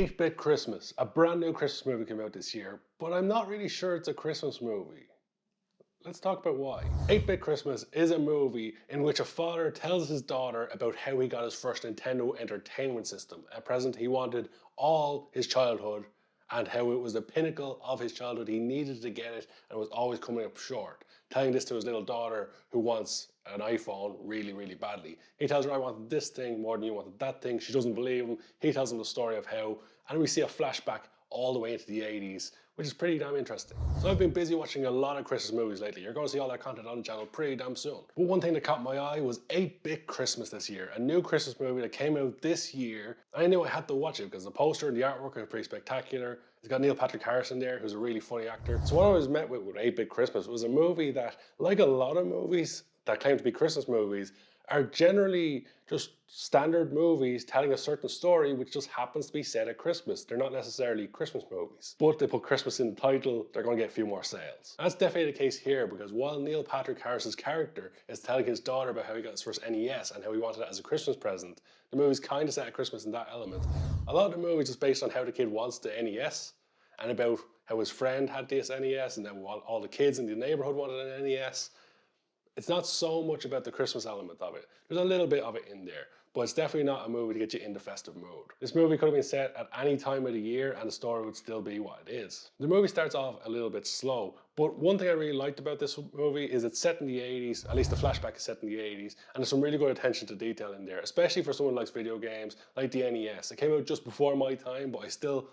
8-Bit Christmas, a brand new Christmas movie came out this year, but I'm not really sure it's a Christmas movie. Let's talk about why. 8-Bit Christmas is a movie in which a father tells his daughter about how he got his first Nintendo Entertainment System, a present he wanted all his childhood, and how it was the pinnacle of his childhood. He needed to get it and was always coming up short. Telling this to his little daughter who wants an iPhone really, really badly. He tells her, I wanted this thing more than you wanted that thing. She doesn't believe him. He tells him the story of how, and we see a flashback all the way into the 80s, which is pretty damn interesting. So I've been busy watching a lot of Christmas movies lately. You're going to see all that content on the channel pretty damn soon. But one thing that caught my eye was 8-Bit Christmas this year, a new Christmas movie that came out this year. I knew I had to watch it because the poster and the artwork are pretty spectacular. It's got Neil Patrick Harris in there, who's a really funny actor. So what I was met with 8-Bit Christmas was a movie that, like a lot of movies that claim to be Christmas movies, are generally just standard movies telling a certain story which just happens to be set at Christmas. They're not necessarily Christmas movies, but they put Christmas in the title, they're going to get a few more sales. And that's definitely the case here, because while Neil Patrick Harris's character is telling his daughter about how he got his first NES and how he wanted it as a Christmas present, the movie's kind of set at Christmas in that element. A lot of the movie is just based on how the kid wants the NES and about how his friend had this NES and then all the kids in the neighborhood wanted an NES. It's not so much about the Christmas element of it. There's a little bit of it in there, but it's definitely not a movie to get you in the festive mood. This movie could have been set at any time of the year and the story would still be what it is. The movie starts off a little bit slow, but one thing I really liked about this movie is it's set in the 80s, at least the flashback is set in the 80s, and there's some really good attention to detail in there, especially for someone who likes video games, like the NES. It came out just before my time, but I still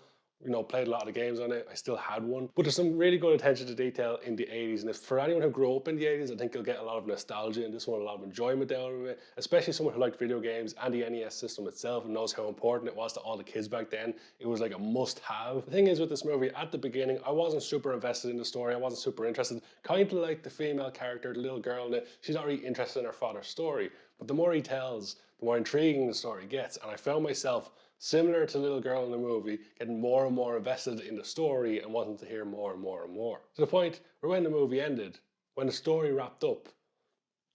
played a lot of the games on it. I still had one. But there's some really good attention to detail in the 80s. And if for anyone who grew up in the 80s, I think you'll get a lot of nostalgia in this one, a lot of enjoyment out of it, especially someone who liked video games and the NES system itself and knows how important it was to all the kids back then. It was like a must-have. The thing is with this movie, at the beginning, I wasn't super invested in the story. I wasn't super interested. Kind of like the female character, the little girl in it. She's not really interested in her father's story. But the more he tells, the more intriguing the story gets. And I found myself, similar to the little girl in the movie, getting more and more invested in the story and wanting to hear more and more and more. To the point where when the movie ended, when the story wrapped up,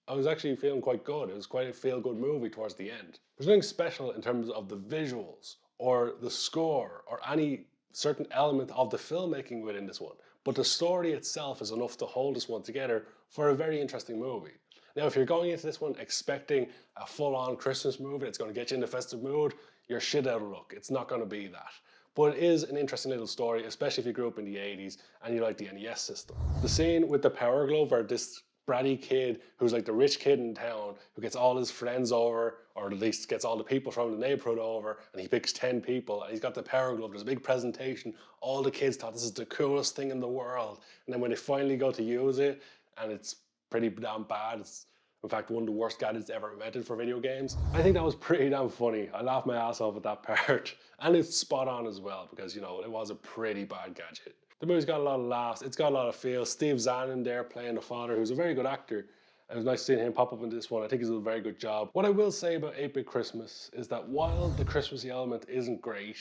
I was actually feeling quite good. It was quite a feel-good movie towards the end. There's nothing special in terms of the visuals or the score or any certain element of the filmmaking within this one. But the story itself is enough to hold this one together for a very interesting movie. Now, if you're going into this one expecting a full-on Christmas movie that's going to get you in the festive mood, you're shit out of luck. It's not going to be that. But it is an interesting little story, especially if you grew up in the 80s and you like the NES system. The scene with the Power Glove, where this bratty kid who's like the rich kid in town who gets all his friends over, or at least gets all the people from the neighborhood over, and he picks 10 people and he's got the Power Glove. There's a big presentation. All the kids thought this is the coolest thing in the world. And then when they finally go to use it, and it's pretty damn bad. It's in fact one of the worst gadgets ever invented for video games. I think that was pretty damn funny. I laughed my ass off at that part. And it's spot on as well, because it was a pretty bad gadget. The movie's got a lot of laughs, it's got a lot of feel. Steve Zahn in there playing the father, who's a very good actor. It was nice seeing him pop up in this one. I think he's done a very good job. What I will say about 8-Bit Christmas is that while the Christmassy element isn't great,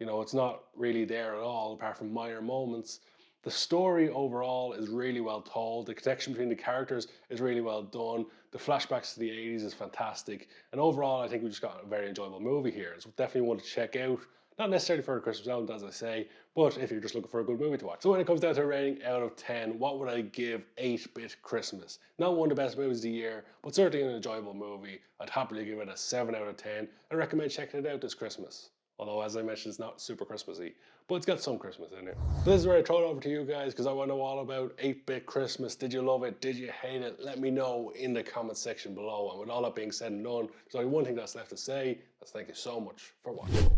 it's not really there at all, apart from minor moments, the story overall is really well told. The connection between the characters is really well done. The flashbacks to the 80s is fantastic. And overall, I think we just got a very enjoyable movie here. It's definitely one to check out. Not necessarily for a Christmas element, as I say, but if you're just looking for a good movie to watch. So when it comes down to a rating out of 10, what would I give 8-Bit Christmas? Not one of the best movies of the year, but certainly an enjoyable movie. I'd happily give it a 7 out of 10. I recommend checking it out this Christmas. Although, as I mentioned, it's not super Christmassy, but it's got some Christmas in it. So this is where I throw it over to you guys, because I want to know all about 8-Bit Christmas. Did you love it? Did you hate it? Let me know in the comment section below. And with all that being said and done, there's only one thing that's left to say. That's thank you so much for watching.